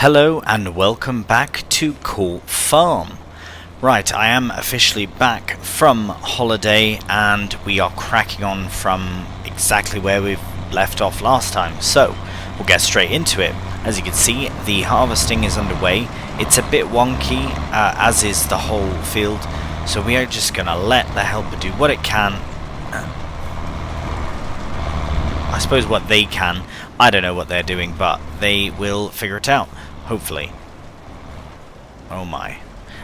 Hello and welcome back to Court Farm. Right, I am officially back from holiday and we are cracking on from exactly where we've left off last time. So, we'll get straight into it. As you can see, the harvesting is underway. It's a bit wonky, as is the whole field. So we are just going to let the helper do what it can. I suppose what they can. I don't know what they're doing, but they will figure it out. Hopefully. Oh my.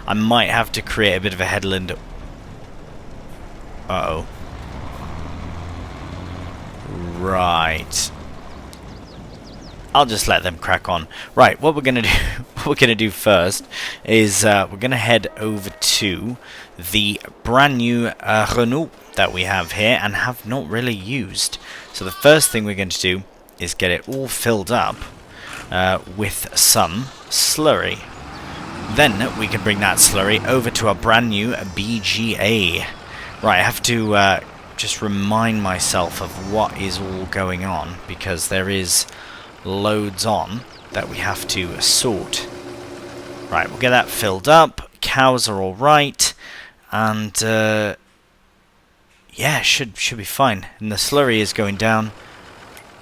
I might have to create a bit of a headland. Uh-oh. Right. I'll just let them crack on. Right, what we're gonna do what we're gonna do first is we're gonna head over to the brand new Renault that we have here and have not really used. So the first thing we're going to do is get it all filled up with some slurry. Then we can bring that slurry over to our brand new BGA. Right, I have to just remind myself of what is all going on, because there is loads on that we have to sort. Right, we'll get that filled up. Cows are alright, and yeah, should be fine. And the slurry is going down.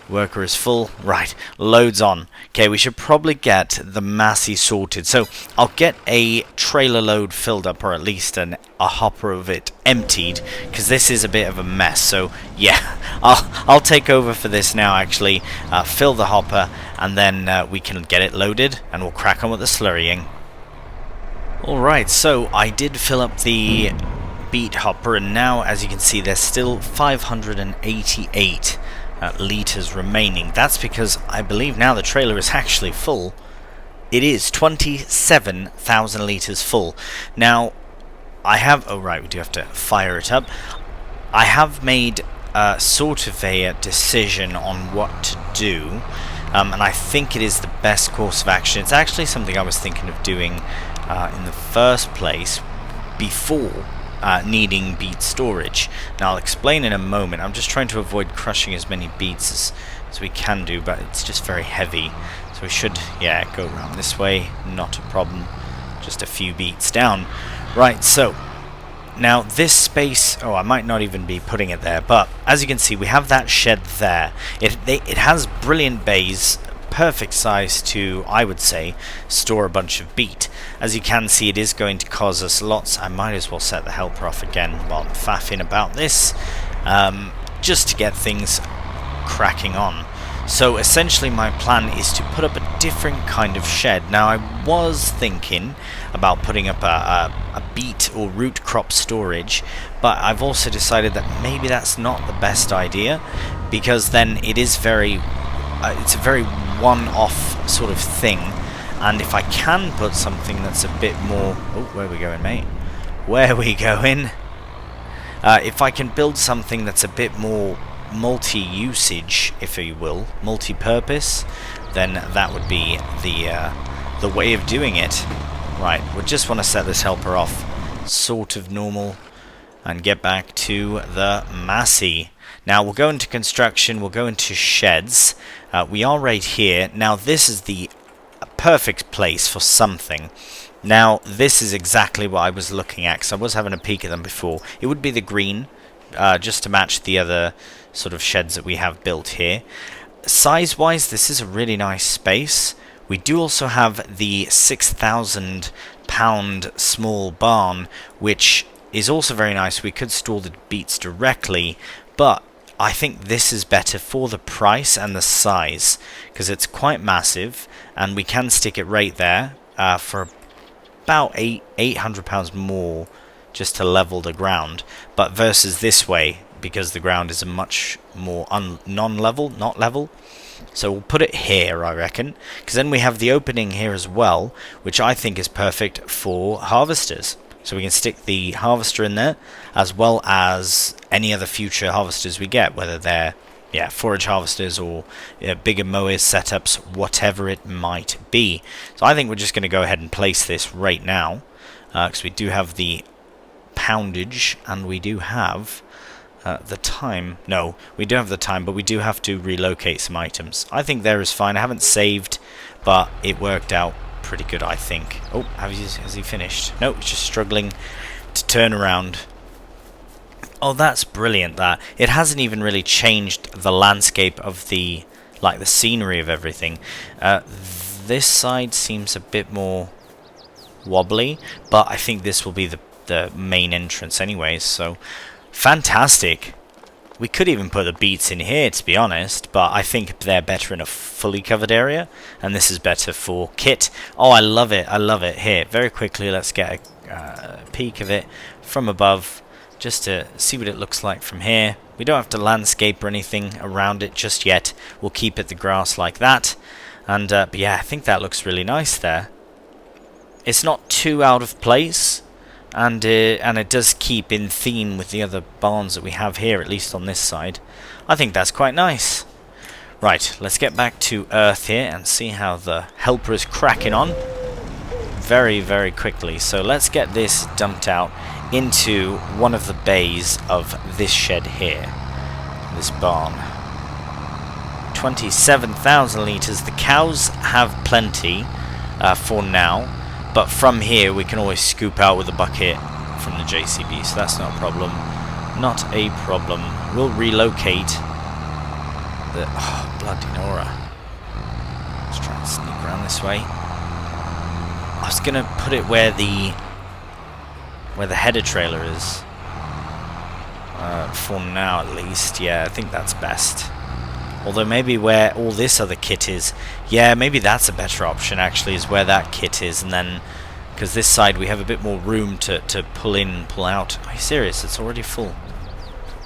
Worker is full. Right, loads on. Okay, we should probably get the massey sorted. So I'll get a trailer load filled up, or at least a hopper of it emptied, because this is a bit of a mess. So yeah, I'll take over for this now. Actually, fill the hopper, and then we can get it loaded, and we'll crack on with the slurrying. All right, so I did fill up the beet hopper, and now, as you can see, there's still 588. Litres remaining. That's because I believe now the trailer is actually full. It is 27,000 litres full. Now, I have... Oh, right, we do have to fire it up. I have made sort of a decision on what to do, and I think it is the best course of action. It's actually something I was thinking of doing in the first place before needing beet storage. Now I'll explain in a moment. I'm just trying to avoid crushing as many beets as we can do, but it's just very heavy. So we should, yeah, go around this way. Not a problem. Just a few beets down. Right, so now this space, oh, I might not even be putting it there, but as you can see, we have that shed there. It has brilliant bays, perfect size to, I would say, store a bunch of beet. As you can see, it is going to cause us lots. I might as well set the helper off again while I'm faffing about this, just to get things cracking on. So essentially my plan is to put up a different kind of shed. Now I was thinking about putting up a beet or root crop storage, but I've also decided that maybe that's not the best idea, because then it is very it's a very one-off sort of thing. And if I can put something that's a bit more... Oh, where are we going, mate? Where are we going? If I can build something that's a bit more multi-usage, if you will, multi-purpose, then that would be the way of doing it. Right, we just want to set this helper off sort of normal and get back to the massey. Now we'll go into construction, we'll go into sheds. We are right here. Now this is the perfect place for something. Now this is exactly what I was looking at, because I was having a peek at them before. It would be the green, just to match the other sort of sheds that we have built here. Size wise, this is a really nice space. We do also have the 6,000 pound small barn, which is also very nice. We could store the beets directly, but I think this is better for the price and the size, because it's quite massive, and we can stick it right there for about £800 more just to level the ground. But versus this way, because the ground is a much more non-level, not level. So we'll put it here, I reckon, because then we have the opening here as well, which I think is perfect for harvesters. So we can stick the harvester in there, as well as any other future harvesters we get, whether they're forage harvesters or bigger mowers, setups, whatever it might be. So I think we're just going to go ahead and place this right now, because we do have the poundage, and we do have the time. No, we don't have the time, but we do have to relocate some items. I think there is fine. I haven't saved, but it worked out pretty good, I think. Oh, has he finished? No, he's just struggling to turn around. Oh, that's brilliant, that. It hasn't even really changed the landscape of the, like, the scenery of everything. This side seems a bit more wobbly, but I think this will be the main entrance anyways, so fantastic. We could even put the beets in here, to be honest, but I think they're better in a fully covered area, and this is better for kit. Oh, I love it, I love it. Here, very quickly, let's get a peek of it from above, just to see what it looks like from here. We don't have to landscape or anything around it just yet. We'll keep it the grass like that, and but yeah, I think that looks really nice there. It's not too out of place, and it does keep in theme with the other barns that we have here, at least on this side. I think that's quite nice. Right, let's get back to Earth here and see how the helper is cracking on very, very quickly. So let's get this dumped out into one of the bays of this shed here, this barn. 27,000 litres. The cows have plenty for now. But from here, we can always scoop out with a bucket from the JCB, so that's not a problem. Not a problem. We'll relocate the... Oh, bloody Nora. Let's try and sneak around this way. I was going to put it where the header trailer is. For now, at least. Yeah, I think that's best. Although maybe where all this other kit is, yeah, maybe that's a better option actually, is where that kit is, and then, because this side we have a bit more room to pull in and pull out. Are you serious? It's already full.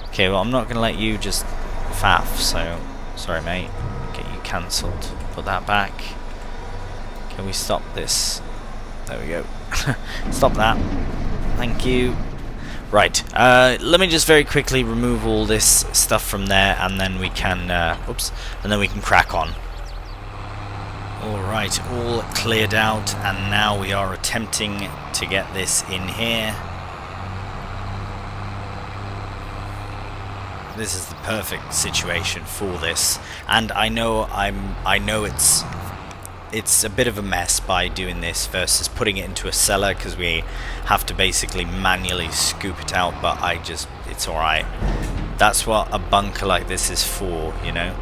Okay, well I'm not going to let you just faff, so, sorry mate, get you cancelled. Put that back. Can we stop this? There we go. Stop that. Thank you. Right, let me just very quickly remove all this stuff from there, and then we can, and then we can crack on. Alright, all cleared out, and now we are attempting to get this in here. This is the perfect situation for this, and I know it's a bit of a mess by doing this versus putting it into a cellar, because we have to basically manually scoop it out, but it's alright. That's what a bunker like this is for, you know.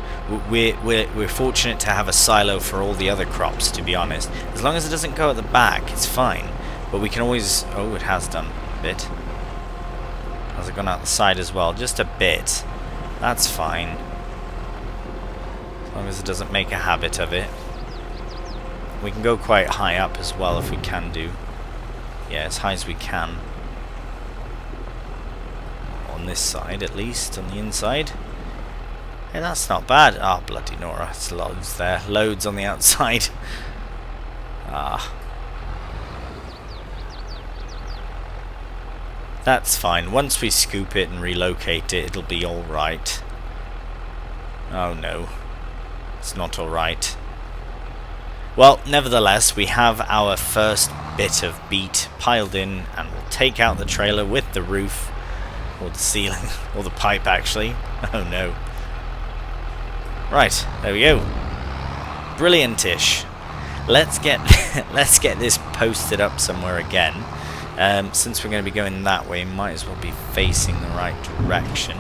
We're fortunate to have a silo for all the other crops, to be honest. As long as it doesn't go at the back, it's fine. But we can always... Oh, it has done a bit. Has it gone out the side as well? Just a bit. That's fine. As long as it doesn't make a habit of it. We can go quite high up as well if we can do. Yeah, as high as we can. On this side at least, on the inside. Yeah, that's not bad. Ah, oh, bloody Nora, it's loads there. Loads on the outside. Ah. That's fine. Once we scoop it and relocate it, it'll be alright. Oh no. It's not alright. Well, nevertheless, we have our first bit of beet piled in, and we'll take out the trailer with the roof, or the ceiling, or the pipe actually. Oh no. Right, there we go. Brilliant-ish. Let's get let's get this posted up somewhere again. Since we're going to be going that way, might as well be facing the right direction,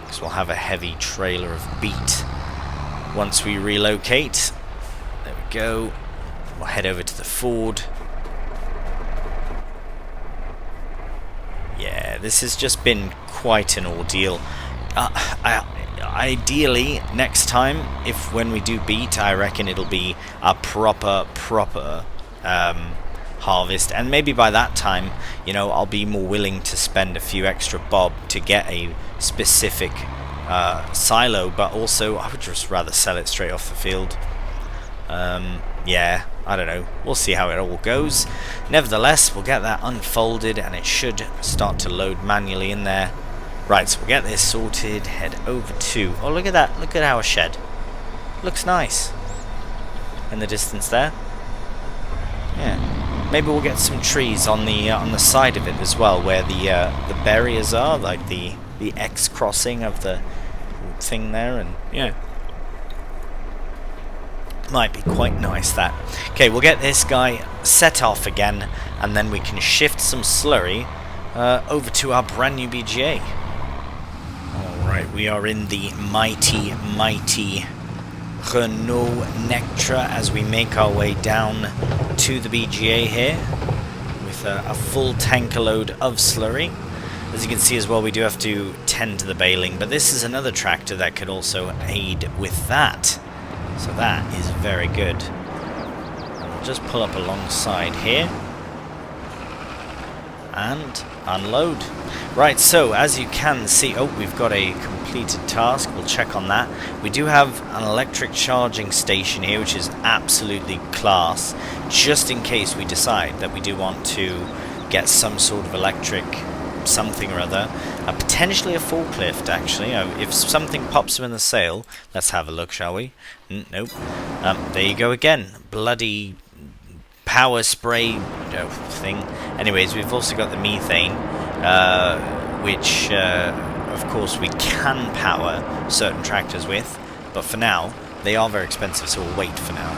because we'll have a heavy trailer of beet once we relocate. There we go. We'll head over to the Ford. Yeah, this has just been quite an ordeal. Ideally, next time, when we do beet, I reckon it'll be a proper harvest, and maybe by that time, you know, I'll be more willing to spend a few extra bob to get a specific silo, but also I would just rather sell it straight off the field. Yeah, I don't know. We'll see how it all goes. Nevertheless, we'll get that unfolded, and it should start to load manually in there. Right, so we'll get this sorted, head over to... Oh, look at that. Look at our shed. Looks nice. In the distance there. Yeah. Maybe we'll get some trees on the side of it as well, where the barriers are, like the the X crossing of the thing there, and yeah, might be quite nice that. Okay, we'll get this guy set off again, and then we can shift some slurry over to our brand new BGA. Alright, we are in the mighty Renault Nectra as we make our way down to the BGA here with a full tanker load of slurry. As you can see as well, we do have to tend to the baling, but this is another tractor that could also aid with that. So that is very good. And we'll just pull up alongside here and unload. Right, so as you can see, oh, we've got a completed task. We'll check on that. We do have an electric charging station here, which is absolutely class, just in case we decide that we do want to get some sort of electric something or other. Potentially a forklift, actually. If something pops up in the sale, let's have a look, shall we? Nope. There you go again. Bloody power spray thing. Anyways, we've also got the methane, which of course we can power certain tractors with, but for now they are very expensive, so we'll wait for now.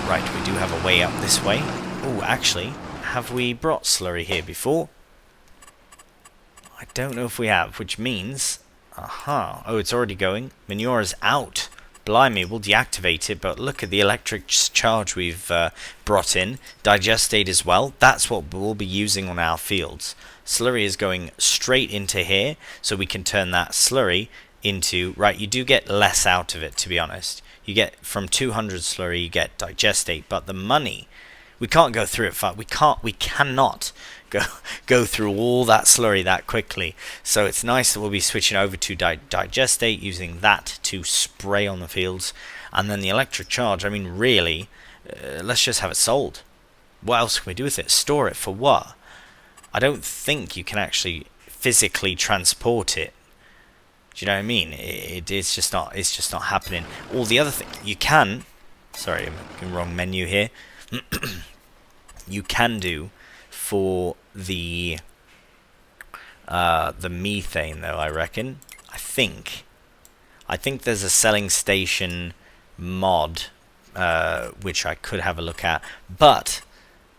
Right, we do have a way up this way. Oh, actually, have we brought slurry here before? I don't know if we have, which means, aha, oh, it's already going. Manure is out. Blimey, we'll deactivate it, but look at the electric charge we've brought in. Digestate as well. That's what we'll be using on our fields. Slurry is going straight into here, so we can turn that slurry into... Right, you do get less out of it, to be honest. You get, from 200 slurry, you get digestate, but the money... We can't go through it fast. We cannot go through all that slurry that quickly. So it's nice that we'll be switching over to digestate, using that to spray on the fields, and then the electric charge. I mean, really, let's just have it sold. What else can we do with it? Store it for what? I don't think you can actually physically transport it. Do you know what I mean? It's just not. It's just not happening. All the other things you can. Sorry, I'm in the wrong menu here. You can do for the methane, though. I reckon. I think there's a selling station mod which I could have a look at, but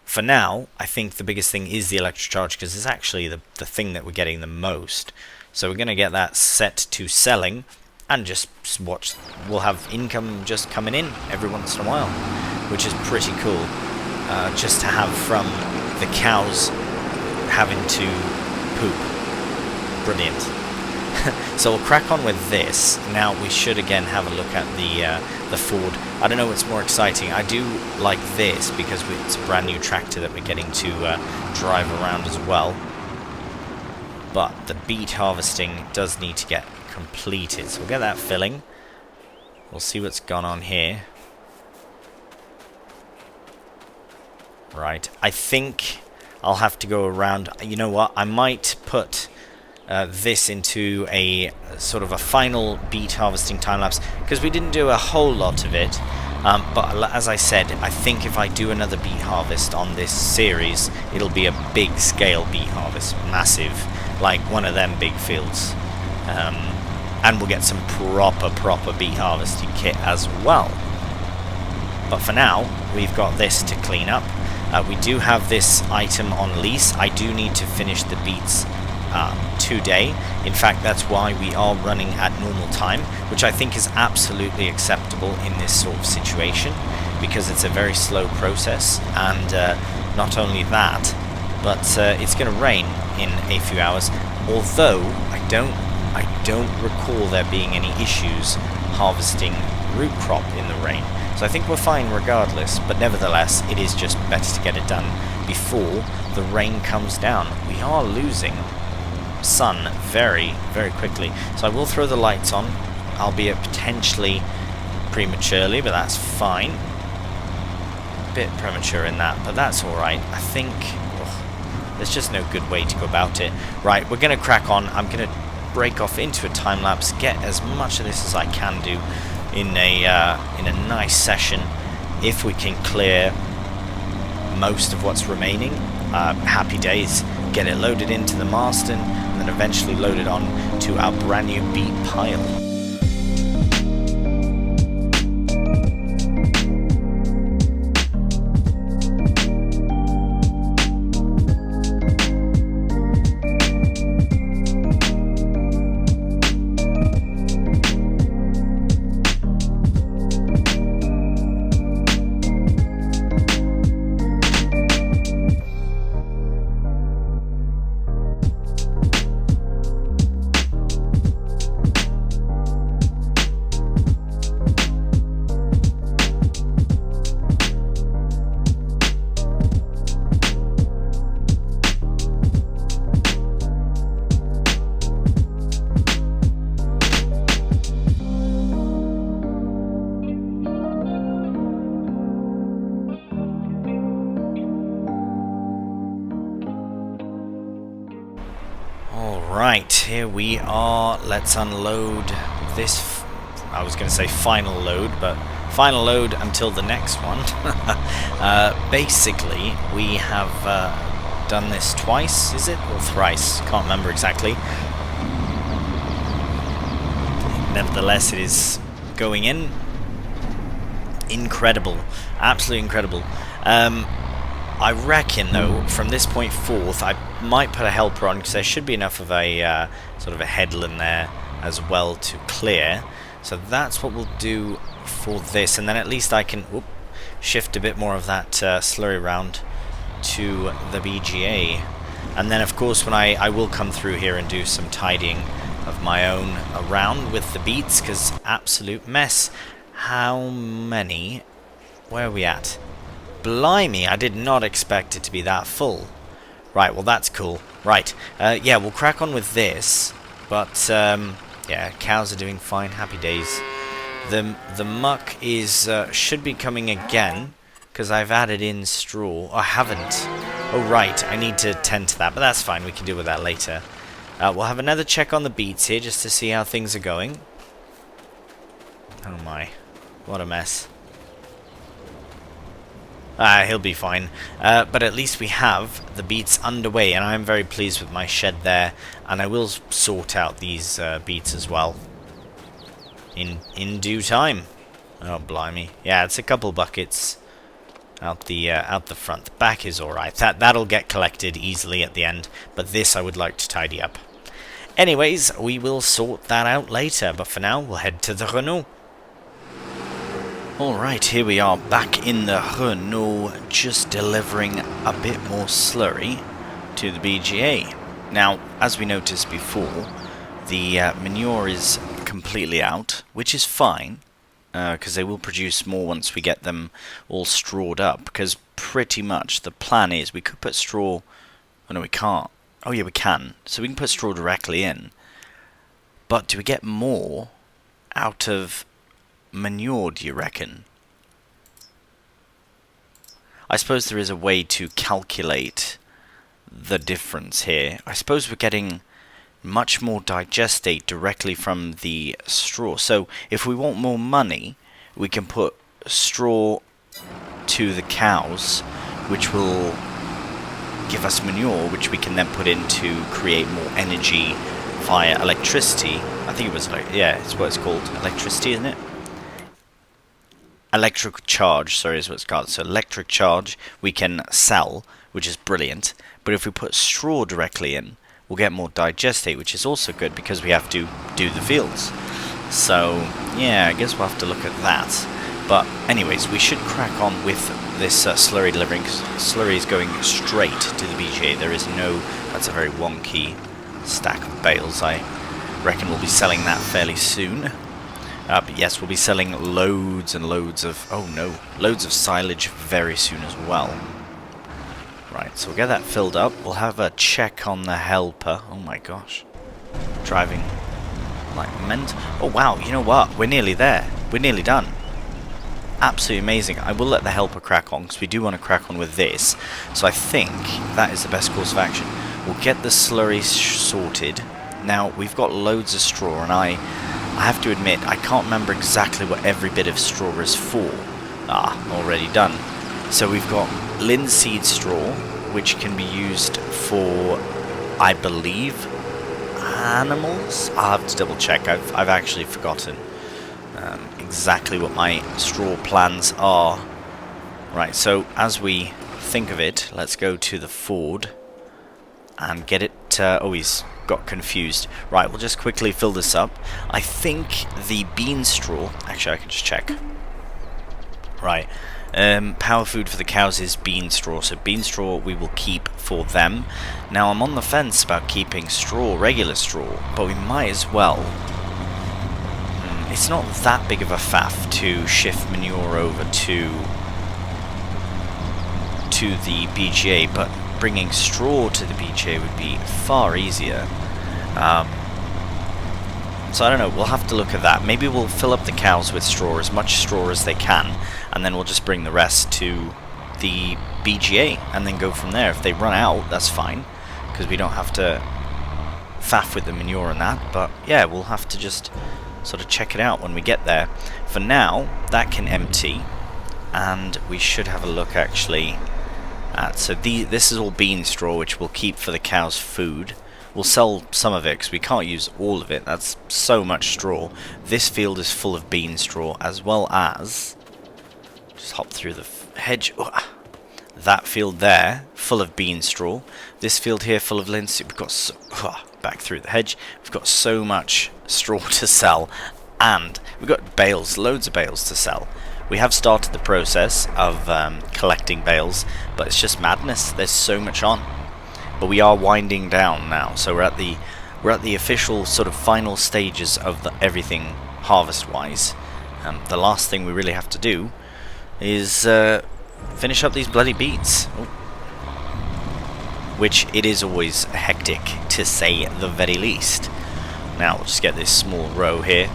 for now, I think the biggest thing is the electric charge, because it's actually the thing that we're getting the most. So we're going to get that set to selling, and just watch. We'll have income just coming in every once in a while, which is pretty cool. Just to have from the cows having to poop. Brilliant. So we'll crack on with this. Now we should again have a look at the Ford. I don't know what's more exciting. I do like this because it's a brand new tractor that we're getting to drive around as well. But the beet harvesting does need to get completed. So we'll get that filling. We'll see what's gone on here. Right, I think I'll have to go around. You know what? I might put this into a sort of a final beet harvesting time-lapse, because we didn't do a whole lot of it. But as I said, I think if I do another beet harvest on this series, it'll be a big-scale beet harvest, massive, like one of them big fields. And we'll get some proper beet harvesting kit as well. But for now, we've got this to clean up. We do have this item on lease. I do need to finish the beets today. In fact, that's why we are running at normal time, which I think is absolutely acceptable in this sort of situation, because it's a very slow process. And not only that, but it's going to rain in a few hours. Although I don't recall there being any issues harvesting root crop in the rain. So I think we're fine regardless, but nevertheless, it is just better to get it done before the rain comes down. We are losing sun very, very quickly. So I will throw the lights on, albeit potentially prematurely, but that's fine. A bit premature in that, but that's alright. I think there's just no good way to go about it. Right, we're going to crack on. I'm going to break off into a time-lapse, get as much of this as I can do in a nice session. If we can clear most of what's remaining, happy days. Get it loaded into the Marston, and then eventually load it on to our brand new beet pile. Alright, here we are. Let's unload this, I was going to say final load, but final load until the next one. Basically, we have done this twice, is it? Or thrice? Can't remember exactly. Nevertheless, it is going in. Incredible. Absolutely incredible. I reckon, though, from this point forth, I might put a helper on, because there should be enough of a sort of a headland there as well to clear. So that's what we'll do for this, and then at least I can shift a bit more of that slurry around to the BGA. And then, of course, when I will come through here and do some tidying of my own around with the beets, because absolute mess. How many? Where are we at? Blimey, I did not expect it to be that full. Right, well that's cool. Right, yeah, we'll crack on with this. But, yeah, cows are doing fine. Happy days. The muck is should be coming again, because I've added in straw. I haven't. Oh, right, I need to tend to that, but that's fine. We can deal with that later. We'll have another check on the beets here, just to see how things are going. Oh my, what a mess. He'll be fine. But at least we have the beets underway, and I'm very pleased with my shed there. And I will sort out these beets as well in due time. Oh blimey! Yeah, it's a couple buckets out the front. The back is all right. That'll get collected easily at the end. But this I would like to tidy up. Anyways, we will sort that out later. But for now, we'll head to the Renault. Alright, here we are back in the Renault, just delivering a bit more slurry to the BGA. Now, as we noticed before, the manure is completely out, which is fine, because they will produce more once we get them all strawed up, because pretty much the plan is we could put straw... Oh no, we can't. Oh yeah, we can. So we can put straw directly in. But do we get more out of manure, do you reckon? I suppose there is a way to calculate the difference here. I suppose we're getting much more digestate directly from the straw. So if we want more money, we can put straw to the cows, which will give us manure, which we can then put in to create more energy via electricity. I think it was like, yeah, it's what it's called, electricity, isn't it? Electric charge, sorry, is what it's called. So electric charge we can sell, which is brilliant. But if we put straw directly in, we'll get more digestate, which is also good because we have to do the fields. So yeah, I guess we'll have to look at that. But anyways, we should crack on with this slurry delivering, because slurry is going straight to the BGA. There is no... That's a very wonky stack of bales. I reckon we'll be selling that fairly soon. But yes, we'll be selling loads and loads of... Oh no, loads of silage very soon as well. Right, so we'll get that filled up. We'll have a check on the helper. Oh my gosh. Driving like mental. Oh wow, you know what? We're nearly there. We're nearly done. Absolutely amazing. I will let the helper crack on, because we do want to crack on with this. So I think that is the best course of action. We'll get the slurry sorted. Now, we've got loads of straw, and I have to admit, I can't remember exactly what every bit of straw is for. Already done. So we've got linseed straw, which can be used for, I believe, animals? I'll have to double check. I've actually forgotten exactly what my straw plans are. Right, so as we think of it, let's go to the Ford and get it. Oh, he's got confused. Right, we'll just quickly fill this up. I think the bean straw, actually I can just check. Right, power food for the cows is bean straw, so bean straw we will keep for them. Now I'm on the fence about keeping straw, regular straw, but we might as well. It's not that big of a faff to shift manure over to the BGA, but bringing straw to the BGA would be far easier. So I don't know, we'll have to look at that. Maybe we'll fill up the cows with straw, as much straw as they can, and then we'll just bring the rest to the BGA and then go from there. If they run out, that's fine, because we don't have to faff with the manure and that. But yeah, we'll have to just sort of check it out when we get there. For now, that can empty, and we should have a look actually at, so this is all bean straw, which we'll keep for the cows' food. We'll sell some of it because we can't use all of it. That's so much straw. This field is full of bean straw, as well as, just hop through the hedge. That field there, full of bean straw. This field here, full of linseed. We've got back through the hedge. We've got so much straw to sell, and we've got bales, loads of bales to sell. We have started the process of collecting bales, but it's just madness. There's so much on. But we are winding down now, so we're at the official sort of final stages of everything harvest-wise. The last thing we really have to do is finish up these bloody beets. Oh. Which it is always hectic, to say the very least. Now we'll just get this small row here.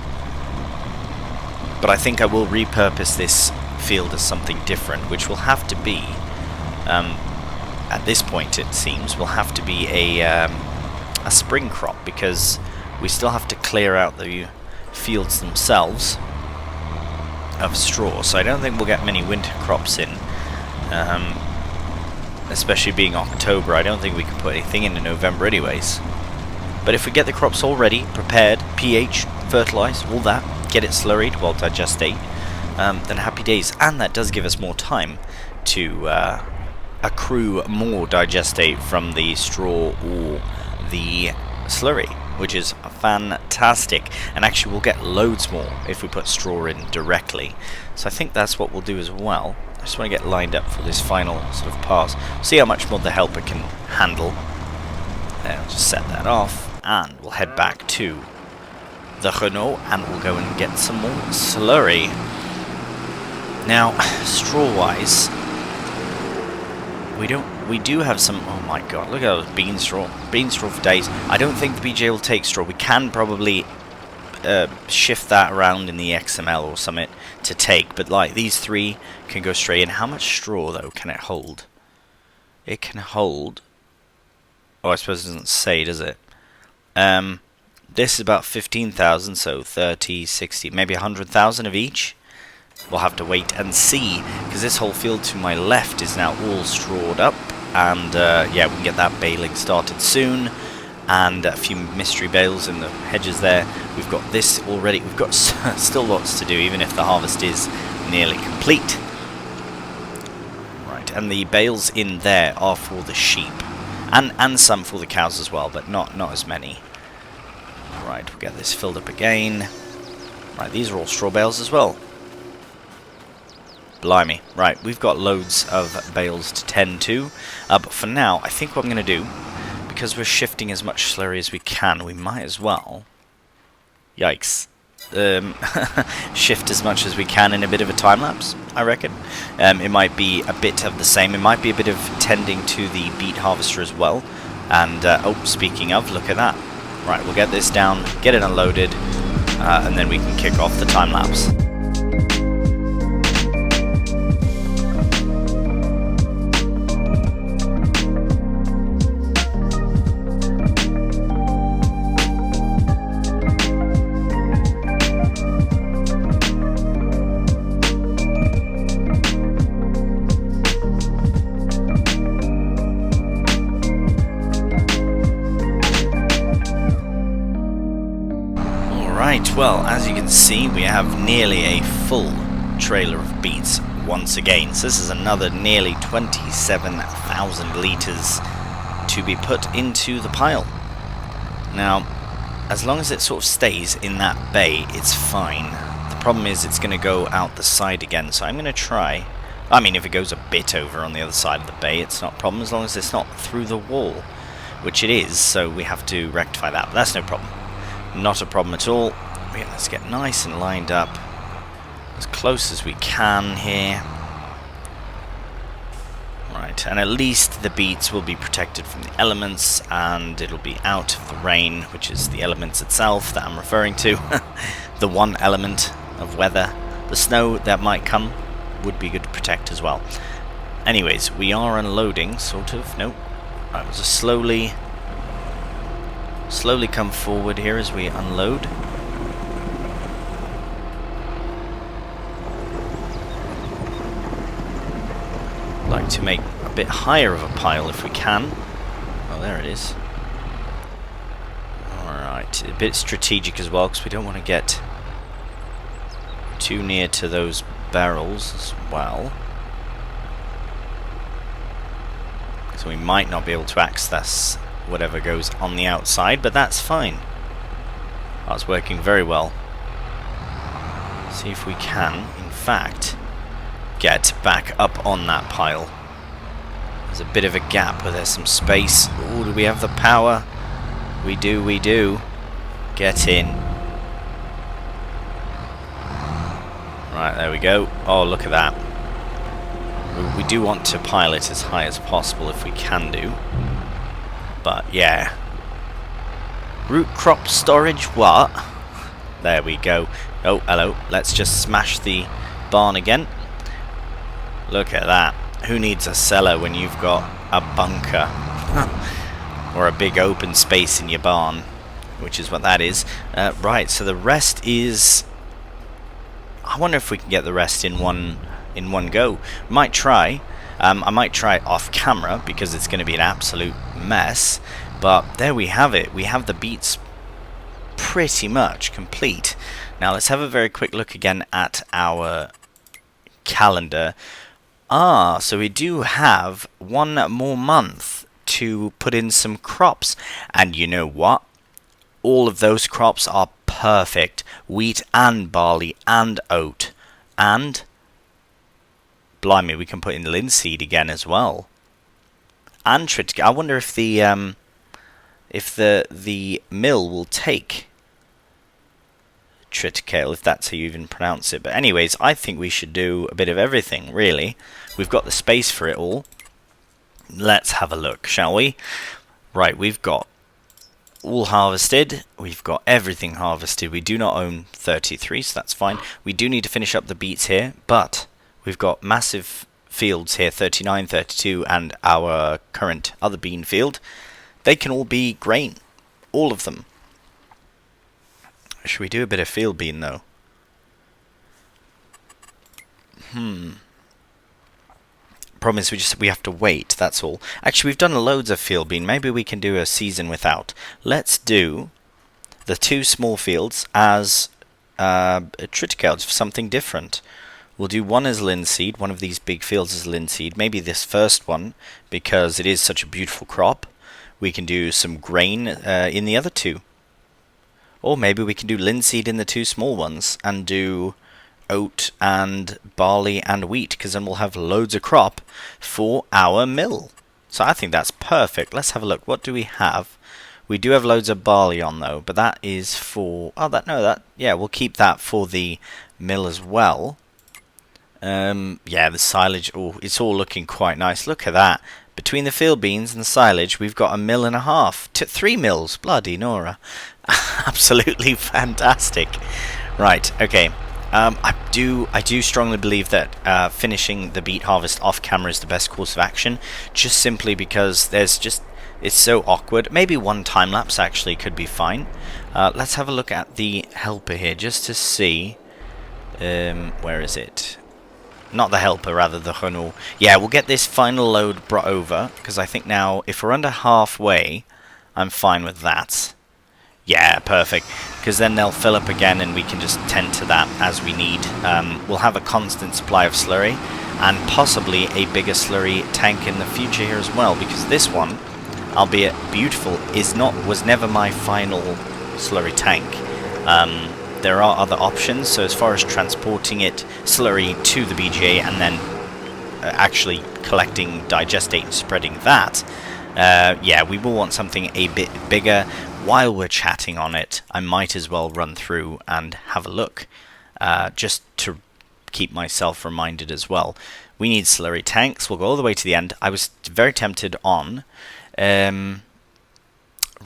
But I think I will repurpose this field as something different, which will have to be, at this point it seems, will have to be a spring crop, because we still have to clear out the fields themselves of straw. So I don't think we'll get many winter crops in, especially being October. I don't think we can put anything in November anyways. But if we get the crops all ready, prepared, pH, fertilized, all that, get it slurried, well, digestate, then happy days. And that does give us more time to accrue more digestate from the straw or the slurry, which is fantastic. And actually we'll get loads more if we put straw in directly. So I think that's what we'll do as well. I just want to get lined up for this final sort of pass. See how much more the helper can handle. There, I'll just set that off, and we'll head back to the Renault and we'll go and get some more slurry. Now, straw-wise, we do have some. Oh my god, look at those bean straw for days. I don't think the BJ will take straw. We can probably shift that around in the XML or something to take, but like these three can go straight in. How much straw though can it hold? It can hold, oh, I suppose it doesn't say, does it? This is about 15,000, so 30, 60, maybe 100,000 of each. We'll have to wait and see, because this whole field to my left is now all strawed up, and yeah, we can get that baling started soon, and a few mystery bales in the hedges there. We've got this already. We've got still lots to do, even if the harvest is nearly complete. Right, and the bales in there are for the sheep, and some for the cows as well, but not as many. Right, we'll get this filled up again. Right, these are all straw bales as well. Blimey. Right, we've got loads of bales to tend to. But for now, I think what I'm going to do, because we're shifting as much slurry as we can, we might as well... Yikes. Shift as much as we can in a bit of a time-lapse, I reckon. It might be a bit of the same. It might be a bit of tending to the beet harvester as well. And, oh, speaking of, look at that. Right, we'll get this down, get it unloaded, and then we can kick off the time-lapse. Right, well, as you can see, we have nearly a full trailer of beets once again. So this is another nearly 27,000 litres to be put into the pile. Now, as long as it sort of stays in that bay, it's fine. The problem is it's going to go out the side again, so I'm going to try. I mean, if it goes a bit over on the other side of the bay, it's not a problem, as long as it's not through the wall, which it is, so we have to rectify that, but that's no problem. Not a problem at all. Let's get nice and lined up, as close as we can here. Right, and at least the beets will be protected from the elements, and it'll be out of the rain, which is the elements itself that I'm referring to. The one element of weather. The snow that might come would be good to protect as well. Anyways, we are unloading, sort of. Nope. Right, we'll just slowly come forward here as we unload. Like to make a bit higher of a pile if we can. Oh, there it is. Alright, a bit strategic as well, because we don't want to get too near to those barrels as well. So we might not be able to access whatever goes on the outside, but that's fine. That's working very well. See if we can, in fact, get back up on that pile. There's a bit of a gap where there's some space. Ooh, do we have the power? We do, we do. Get in. Right, there we go. Oh, look at that. We do want to pile it as high as possible if we can do. But, yeah. Root crop storage, what? There we go. Oh, hello. Let's just smash the barn again. Look at that. Who needs a cellar when you've got a bunker? Or a big open space in your barn, which is what that is. Right, so the rest is... I wonder if we can get the rest in one go. Might try. I might try off camera because it's going to be an absolute mess. But there we have it. We have the beets pretty much complete. Now let's have a very quick look again at our calendar. So we do have one more month to put in some crops. And you know what? All of those crops are perfect. Wheat and barley and oat. And, blimey, we can put in linseed again as well. And triticale. I wonder if the mill will take triticale, if that's how you even pronounce it. But anyways, I think we should do a bit of everything, really. We've got the space for it all. Let's have a look, shall we? Right, we've got all harvested. We've got everything harvested. We do not own 33, so that's fine. We do need to finish up the beets here, but we've got massive fields here, 39, 32, and our current other bean field. They can all be grain. All of them. Should we do a bit of field bean, though? Problem is we have to wait, that's all. Actually, we've done loads of field bean. Maybe we can do a season without. Let's do the two small fields as triticales for something different. We'll do one as linseed, one of these big fields as linseed. Maybe this first one, because it is such a beautiful crop. We can do some grain in the other two. Or maybe we can do linseed in the two small ones and do oat and barley and wheat, because then we'll have loads of crop for our mill. So I think that's perfect. Let's have a look. What do we have? We do have loads of barley on, though, but that is for... yeah, we'll keep that for the mill as well. Yeah, the silage, it's all looking quite nice. Look at that. Between the field beans and the silage, we've got 1.5 mills. 3 mills. Bloody Nora. Absolutely fantastic. Right, okay. I do strongly believe that finishing the beet harvest off camera is the best course of action, just simply because it's so awkward. Maybe one time lapse actually could be fine. Let's have a look at the helper here just to see. Where is it? Not the helper, rather the Renault. Yeah, we'll get this final load brought over, because I think now if we're under halfway, I'm fine with that. Yeah, perfect, because then they'll fill up again and we can just tend to that as we need. We'll have a constant supply of slurry, and possibly a bigger slurry tank in the future here as well, because this one, albeit beautiful, was never my final slurry tank. There are other options, so as far as transporting slurry to the BGA and then actually collecting digestate and spreading that, yeah, we will want something a bit bigger. While we're chatting on it, I might as well run through and have a look, just to keep myself reminded as well. We need slurry tanks. We'll go all the way to the end. I was very tempted on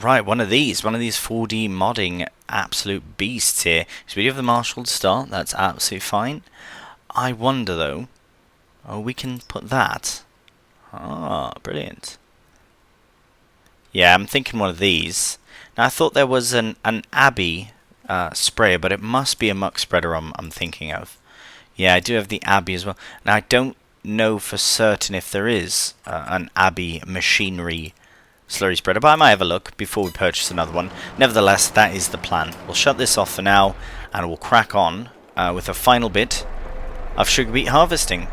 right, one of these 4D modding absolute beasts here. So we have the marshaled start, that's absolutely fine. I wonder though, oh, we can put that. Ah, brilliant. Yeah, I'm thinking one of these. Now I thought there was an Abbey sprayer, but it must be a muck spreader I'm thinking of. Yeah, I do have the Abbey as well. Now I don't know for certain if there is an Abbey machinery slurry spreader, but I might have a look before we purchase another one. Nevertheless, that is the plan. We'll shut this off for now, and we'll crack on with a final bit of sugar beet harvesting.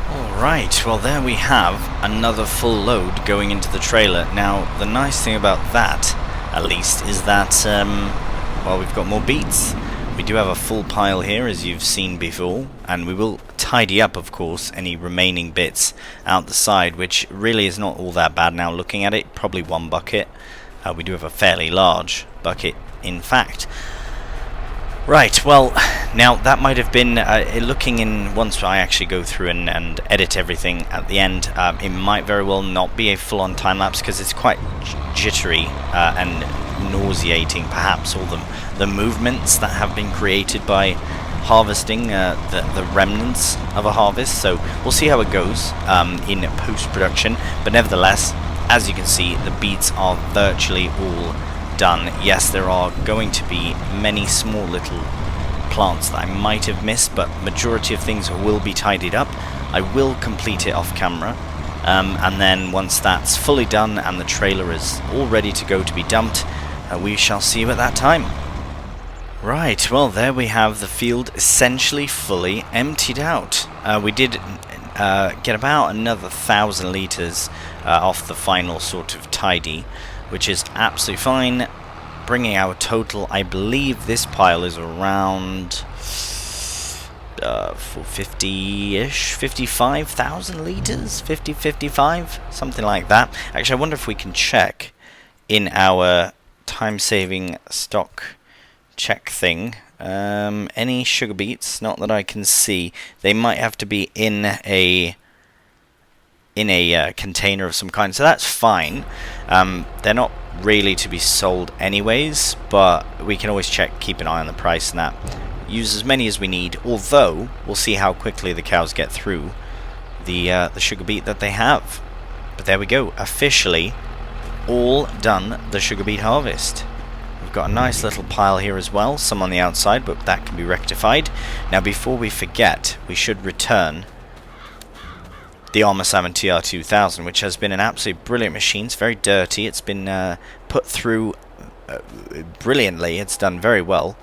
Alright, well there we have another full load going into the trailer. Now, the nice thing about that, at least, is that, well, we've got more beets. We do have a full pile here, as you've seen before, and we will tidy up, of course, any remaining bits out the side, which really is not all that bad now looking at it. Probably one bucket. We do have a fairly large bucket, in fact. Right, well, now that might have been, looking in, once I actually go through and edit everything at the end, it might very well not be a full-on time-lapse, because it's quite jittery and nauseating, perhaps, all the movements that have been created by harvesting the remnants of a harvest. So we'll see how it goes in post-production, but nevertheless, as you can see, the beets are virtually all done. Yes, there are going to be many small little plants that I might have missed, but majority of things will be tidied up. I will complete it off camera, and then once that's fully done and the trailer is all ready to go to be dumped, we shall see you at that time. Right, well there we have the field essentially fully emptied out. We did get about another 1,000 litres off the final sort of tidy, which is absolutely fine, bringing our total. I believe this pile is around 50-ish, 55,000 litres, 55, something like that. Actually, I wonder if we can check in our time-saving stock check thing. Any sugar beets? Not that I can see. They might have to be in a container of some kind, so that's fine. They're not really to be sold anyways, but we can always check, keep an eye on the price and that. Use as many as we need, although we'll see how quickly the cows get through the sugar beet that they have. But there we go, officially all done the sugar beet harvest. We've got a nice little pile here as well, some on the outside, but that can be rectified. Now before we forget, we should return the Armour Salmon TR2000, which has been an absolutely brilliant machine. It's very dirty. It's been put through brilliantly. It's done very well.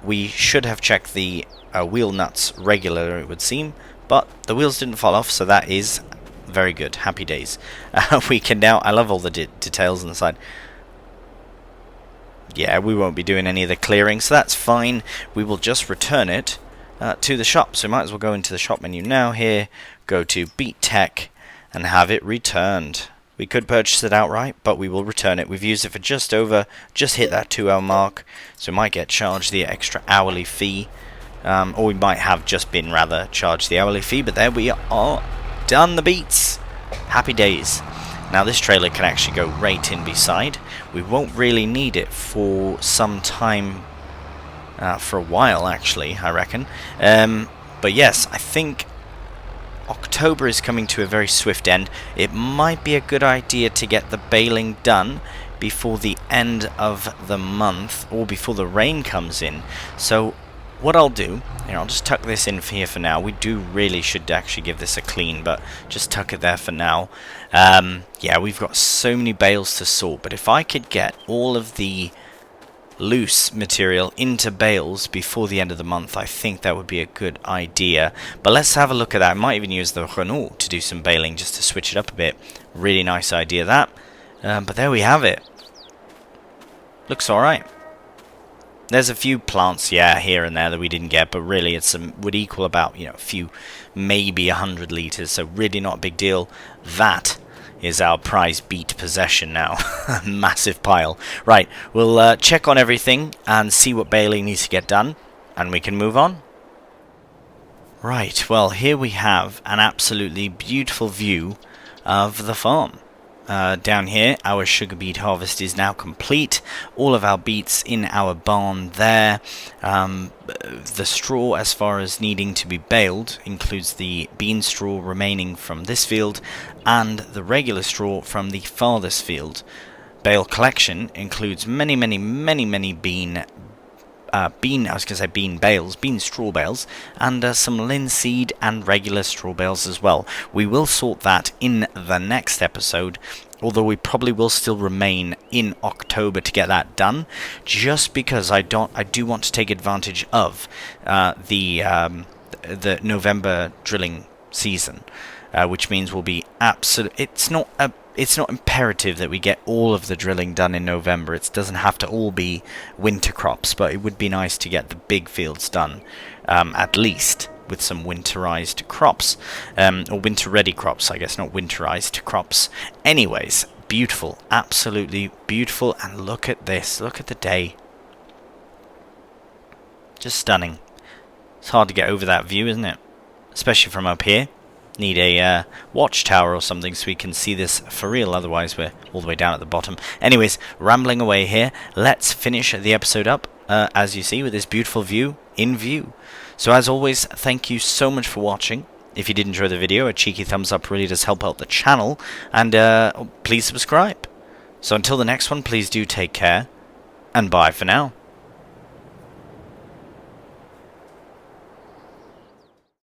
We should have checked the wheel nuts regularly, it would seem, but the wheels didn't fall off, so that is very good. Happy days. We can now, I love all the details on the side. Yeah, we won't be doing any of the clearing, so that's fine. We will just return it to the shop. So we might as well go into the shop menu now here, go to Beet Tech, and have it returned. We could purchase it outright, but we will return it. We've used it for just hit that 2-hour mark, so we might get charged the extra hourly fee, or we might have just been rather charged the hourly fee, but there we are, done the beets. Happy days. Now this trailer can actually go right in beside. We won't really need it for some time, for a while actually, I reckon. But yes, I think October is coming to a very swift end. It might be a good idea to get the baling done before the end of the month, or before the rain comes in. So what I'll do, I'll just tuck this in here for now. We really should actually give this a clean, but just tuck it there for now. Yeah, we've got so many bales to sort, but if I could get all of the loose material into bales before the end of the month, I think that would be a good idea. But let's have a look at that. I might even use the Renault to do some baling just to switch it up a bit. Really nice idea that. But there we have it. Looks alright. There's a few plants, yeah, here and there that we didn't get, but really it would equal about, a few, maybe 100 litres, so really not a big deal. That is our prize beet possession now. Massive pile. Right, we'll check on everything and see what baling needs to get done, and we can move on. Right, well, here we have an absolutely beautiful view of the farm. Down here, our sugar beet harvest is now complete. All of our beets in our barn there. The straw, as far as needing to be baled, includes the bean straw remaining from this field and the regular straw from the farthest field. Bale collection includes many bean bales, bean straw bales, and some linseed and regular straw bales as well. We will sort that in the next episode, although we probably will still remain in October to get that done, just because I do want to take advantage of the November drilling season, which means we'll be it's not imperative that we get all of the drilling done in November. It doesn't have to all be winter crops, but it would be nice to get the big fields done, at least with some winterized crops, or winter-ready crops, I guess, not winterized crops. Anyways, beautiful, absolutely beautiful, and look at this, look at the day. Just stunning. It's hard to get over that view, isn't it? Especially from up here. Need a watchtower or something so we can see this for real, otherwise we're all the way down at the bottom. Anyways, rambling away here, let's finish the episode up, as you see, with this beautiful view in view. So as always, thank you so much for watching. If you did enjoy the video, a cheeky thumbs up really does help out the channel, and please subscribe. So until the next one, please do take care, and bye for now.